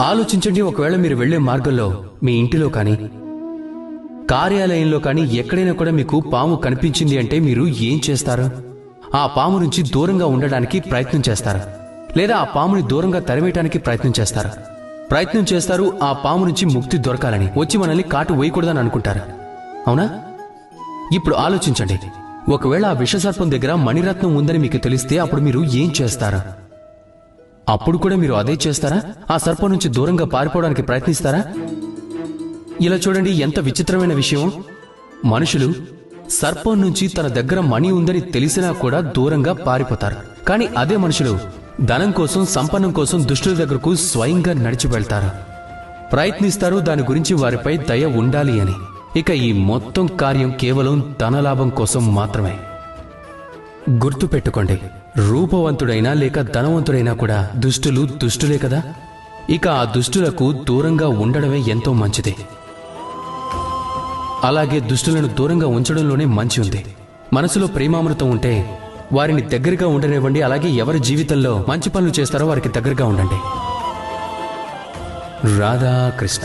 ఆలోచించండి, ఒకవేళ మీరు వెళ్లే మార్గంలో మీ ఇంటిలో కానీ కార్యాలయంలో కానీ ఎక్కడైనా కూడా మీకు పాము కనిపించింది అంటే మీరు ఏం చేస్తారు? ఆ పాము నుంచి దూరంగా ఉండడానికి ప్రయత్నం చేస్తారు, లేదా ఆ పాముని దూరంగా తరివేయటానికి ప్రయత్నం చేస్తారు. ఆ పాము నుంచి ముక్తి దొరకాలని, వచ్చి మనల్ని కాటు వేయకూడదని అనుకుంటారు, అవునా? ఇప్పుడు ఆలోచించండి, ఒకవేళ ఆ విషసర్పం దగ్గర మణిరత్నం ఉందని మీకు తెలిస్తే అప్పుడు మీరు ఏం చేస్తారు? అప్పుడు కూడా మీరు అదే చేస్తారా? ఆ సర్పం నుంచి దూరంగా పారిపోవడానికి ప్రయత్నిస్తారా? ఇలా చూడండి, ఎంత విచిత్రమైన విషయం. మనుషులు సర్పం నుంచి తన దగ్గర మణి ఉందని తెలిసినా కూడా దూరంగా పారిపోతారు. కానీ అదే మనుషులు ధనం కోసం, సంపన్నం కోసం దుష్టుల దగ్గరకు స్వయంగా నడిచి వెళ్తారు, ప్రయత్నిస్తారు దాని గురించి వారిపై దయ ఉండాలి అని. ఇక ఈ మొత్తం కార్యం కేవలం ధనలాభం కోసం మాత్రమే. గుర్తుపెట్టుకోండి, రూపవంతుడైనా లేక ధనవంతుడైనా కూడా దుష్టులే కదా. ఇక ఆ దుష్టులకు దూరంగా ఉండడమే ఎంతో మంచిది. అలాగే దుష్టులను దూరంగా ఉంచడంలోనే మంచి ఉంది. మనసులో ప్రేమామృతం ఉంటే వారిని దగ్గరగా ఉండనివ్వండి. అలాగే ఎవరి జీవితంలో మంచి పనులు చేస్తారో వారికి దగ్గరగా ఉండండి. రాధాకృష్ణ.